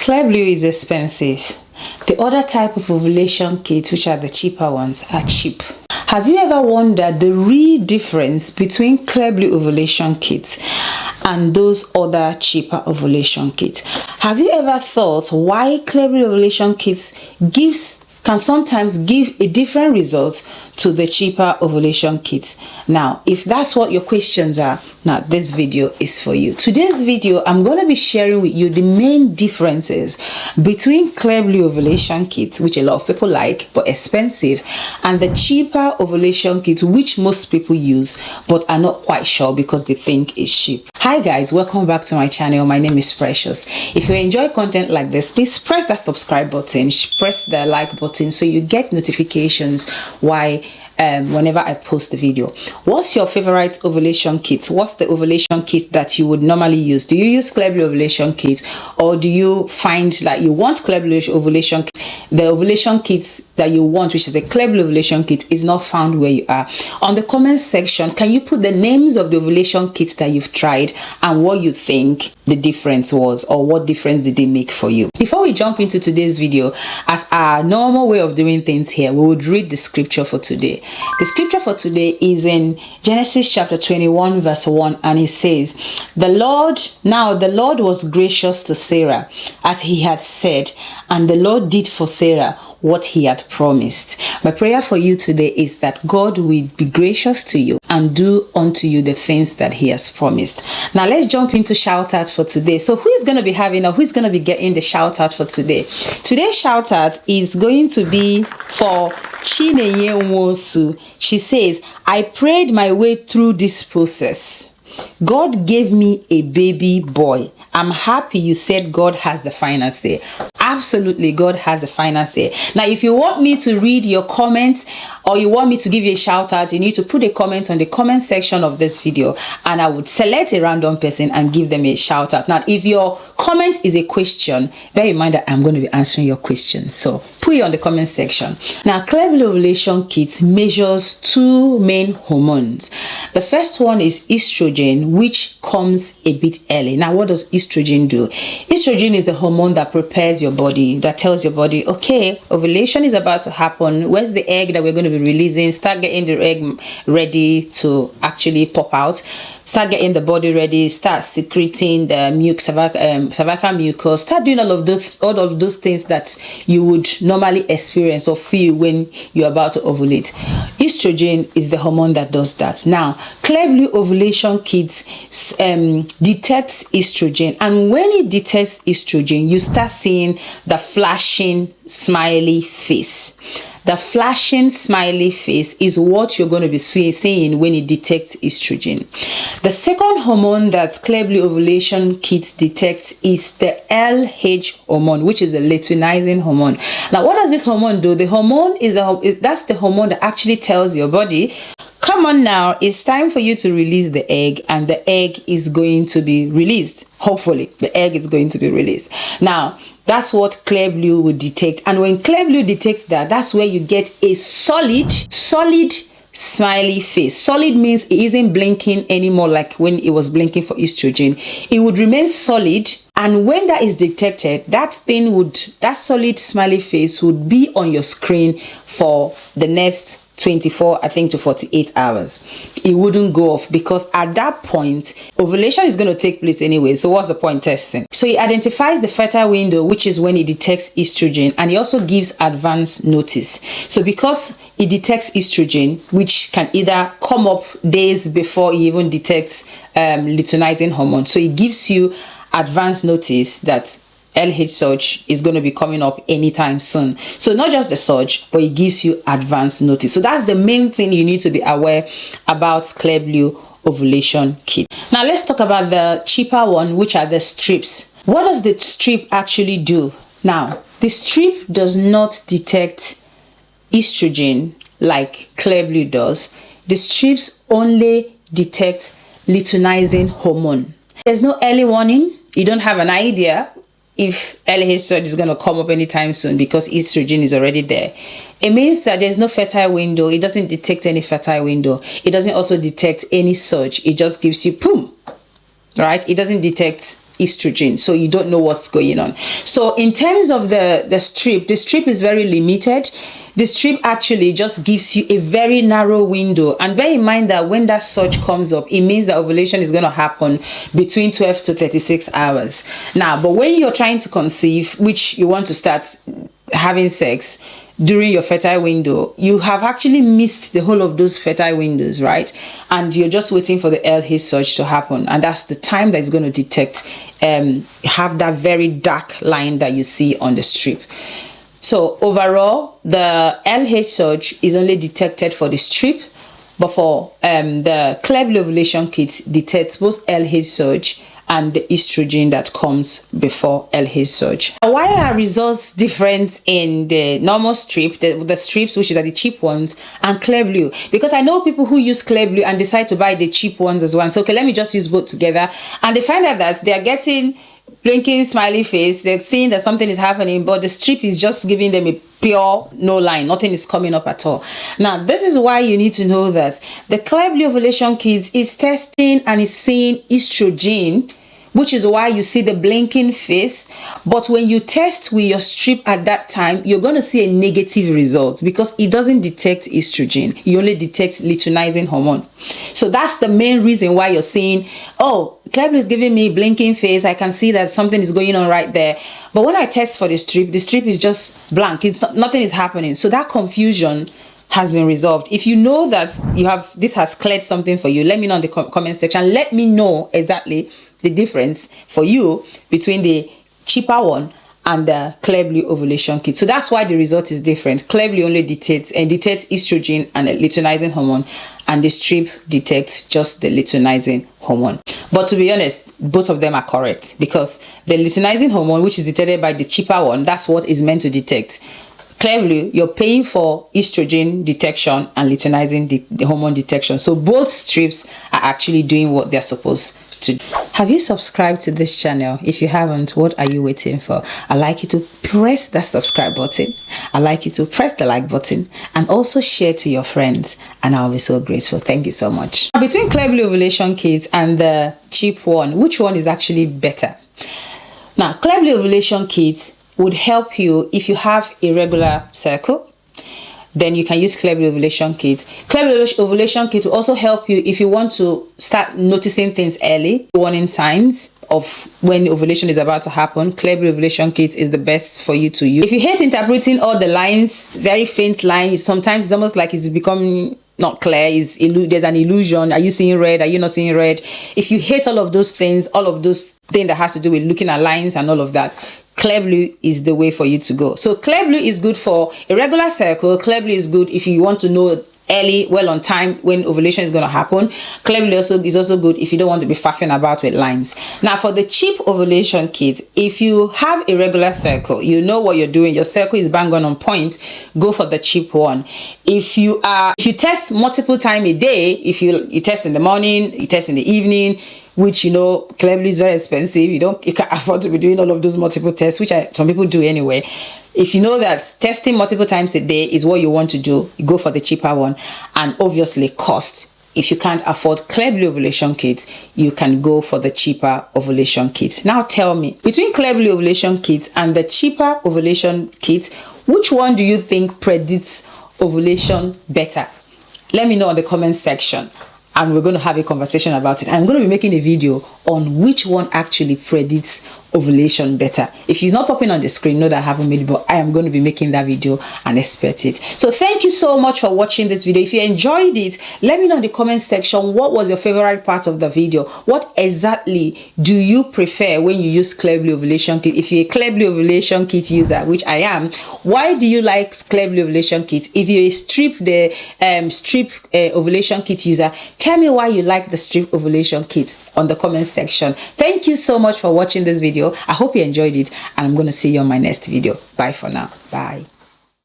Clearblue is expensive. The other type of ovulation kits, which are the cheaper ones, are cheap. Have you ever wondered the real difference between Clearblue ovulation kits and those other cheaper ovulation kits? Have you ever thought why Clearblue ovulation kits can sometimes give a different result to the cheaper ovulation kits? Now, if that's what your questions are, now this video is for you. Today's video, I'm going to be sharing with you the main differences between Clearblue ovulation kits, which a lot of people like but expensive, and the cheaper ovulation kits, which most people use but are not quite sure because they think it's cheap. Hi guys, welcome back to my channel. My name is Precious. If you enjoy content like this, please press that subscribe button, press the like button so you get notifications whenever I post a video. What's your favorite ovulation kit? What's the ovulation kit that you would normally use? Do you use Clearblue ovulation kit, or do you find like you want Clearblue ovulation kit? The ovulation kits that you want, which is a Clearblue ovulation kit, is not found where you are. On the comment section, can you put the names of the ovulation kits that you've tried and what you think the difference was, or what difference did they make for you? Before we jump into today's video, as our normal way of doing things here, we would read the scripture for today. The scripture for today is in Genesis chapter 21 verse 1, and it says, Now the Lord was gracious to Sarah as he had said, and the Lord did for Sarah what he had promised. My prayer for you today is that God will be gracious to you and do unto you the things that he has promised. Now let's jump into shout out for today. So who is going to be having, or who's going to be getting the shout out for today? Today's shout out is going to be for Chineye Nwosu. She says, I prayed my way through this process. God gave me a baby boy. I'm happy you said God has the final say. Absolutely, God has the final say. Now, if you want me to read your comments, or you want me to give you a shout out, you need to put a comment on the comment section of this video, and I would select a random person and give them a shout out. Now, if your comment is a question, bear in mind that I'm going to be answering your question. So put it on the comment section. Now, Clearblue ovulation kit measures two main hormones. The first one is estrogen, which comes a bit early. Now, what does estrogen do? Estrogen is the hormone that prepares your body, that tells your body, okay, ovulation is about to happen. Where's the egg that we're going to be releasing? Start getting the egg ready to actually pop out. Start getting the body ready. Start secreting the cervical mucus. Start doing all of those things that you would normally experience or feel when you're about to ovulate. Estrogen is the hormone that does that. Now, Clearblue ovulation kits detects estrogen, and when it detects estrogen, you start seeing the flashing smiley face. The flashing smiley face is what you're going to be seeing when it detects estrogen. The second hormone that Clearblue ovulation kit detects is the LH hormone, which is the luteinizing hormone. Now, what does this hormone do? The hormone that's the hormone that actually tells your body, come on now, it's time for you to release the egg, and the egg is going to be released. Hopefully, the egg is going to be released. Now, that's what Clearblue will detect. And when Clearblue detects that, that's where you get a solid smiley face. Solid means it isn't blinking anymore like when it was blinking for estrogen. It would remain solid. And when that is detected, that solid smiley face would be on your screen for the next 24, I think, to 48 hours. It wouldn't go off, because at that point, ovulation is going to take place anyway. So what's the point testing? So it identifies the fertile window, which is when it detects estrogen, and it also gives advance notice. So because it detects estrogen, which can either come up days before it even detects luteinizing hormone, so it gives you advance notice that LH surge is going to be coming up anytime soon. So not just the surge, but it gives you advance notice. So that's the main thing you need to be aware about Clearblue ovulation kit. Now let's talk about the cheaper one, which are the strips. What does the strip actually do? Now, the strip does not detect estrogen like Clearblue does. The strips only detect luteinizing hormone. There's no early warning. You don't have an idea if LH surge is going to come up anytime soon because estrogen is already there. It means that there's no fertile window. It doesn't detect any fertile window. It doesn't also detect any surge. It just gives you boom, right? It doesn't detect estrogen, so you don't know what's going on. So in terms of the strip is very limited. The strip actually just gives you a very narrow window, and bear in mind that when that surge comes up, it means that ovulation is going to happen between 12 to 36 hours. Now, but when you're trying to conceive, which you want to start having sex during your fertile window, you have actually missed the whole of those fertile windows, right? And you're just waiting for the LH surge to happen, and that's the time that it's going to detect have that very dark line that you see on the strip. So overall, the LH surge is only detected for the strip, but for the Clearblue ovulation kit detects both LH surge and the estrogen that comes before LH surge. Why are results different in the normal strip, the strips which are the cheap ones, and Clearblue? Because I know people who use Clearblue and decide to buy the cheap ones as well. So okay, let me just use both together, and they find out that they are getting blinking smiley face, they're seeing that something is happening, but the strip is just giving them a pure no line, nothing is coming up at all. Now, this is why you need to know that the Clearblue ovulation kit is testing and is seeing estrogen, which is why you see the blinking face. But when you test with your strip at that time, you're going to see a negative result because it doesn't detect estrogen. It only detects luteinizing hormone. So that's the main reason why you're seeing, oh, Clearblue is giving me blinking face. I can see that something is going on right there. But when I test for the strip is just blank. Nothing is happening. So that confusion has been resolved. If you know that this has cleared something for you, let me know in the comment section. Let me know exactly the difference for you between the cheaper one and the Clearblue ovulation kit. So that's why the result is different. Clearblue only detects estrogen and luteinizing hormone, and the strip detects just the luteinizing hormone. But to be honest, both of them are correct, because the luteinizing hormone, which is detected by the cheaper one, that's what is meant to detect. Clearblue, you're paying for estrogen detection and luteinizing the hormone detection. So both strips are actually doing what they're supposed to do. Have you subscribed to this channel? If you haven't, what are you waiting for? I'd like you to press that subscribe button. I'd like you to press the like button and also share to your friends, and I'll be so grateful. Thank you so much. Between Clearblue ovulation kit and the cheap one, which one is actually better? Now, Clearblue ovulation kit would help you if you have irregular cycle. Then you can use Clearblue ovulation kit. Clearblue ovulation kit will also help you if you want to start noticing things early, warning signs of when ovulation is about to happen. Clearblue ovulation kit is the best for you to use. If you hate interpreting all the lines, very faint lines, sometimes it's almost like it's becoming not clear, there's an illusion. Are you seeing red? Are you not seeing red? If you hate all of those things that has to do with looking at lines and all of that, Clearblue is the way for you to go. So Clearblue is good for irregular cycle. Clearblue is good if you want to know early, well on time, when ovulation is going to happen. Clearblue is also good if you don't want to be faffing about with lines. Now, for the cheap ovulation kit, if you have irregular cycle, you know what you're doing, your cycle is bang on point, go for the cheap one. If you test multiple times a day, if you test in the morning, you test in the evening, which, you know, Clearblue is very expensive. You can't afford to be doing all of those multiple tests, which some people do anyway. If you know that testing multiple times a day is what you want to do, you go for the cheaper one. And obviously cost. If you can't afford Clearblue ovulation kit, you can go for the cheaper ovulation kit. Now tell me, between Clearblue ovulation kit and the cheaper ovulation kit, which one do you think predicts ovulation better? Let me know in the comment section, and we're going to have a conversation about it. I'm going to be making a video on which one actually predicts ovulation better. If it's not popping on the screen, know that I haven't made it, but I am going to be making that video and expect it. So thank you so much for watching this video. If you enjoyed it, let me know in the comment section what was your favorite part of the video. What exactly do you prefer when you use Clearblue ovulation kit? If you're a Clearblue ovulation kit user, which I am, why do you like Clearblue ovulation kit? If you're a strip ovulation kit user, tell me why you like the strip ovulation kit on the comment section. Thank you so much for watching this video. I hope you enjoyed it, and I'm going to see you on my next video. Bye for now. Bye.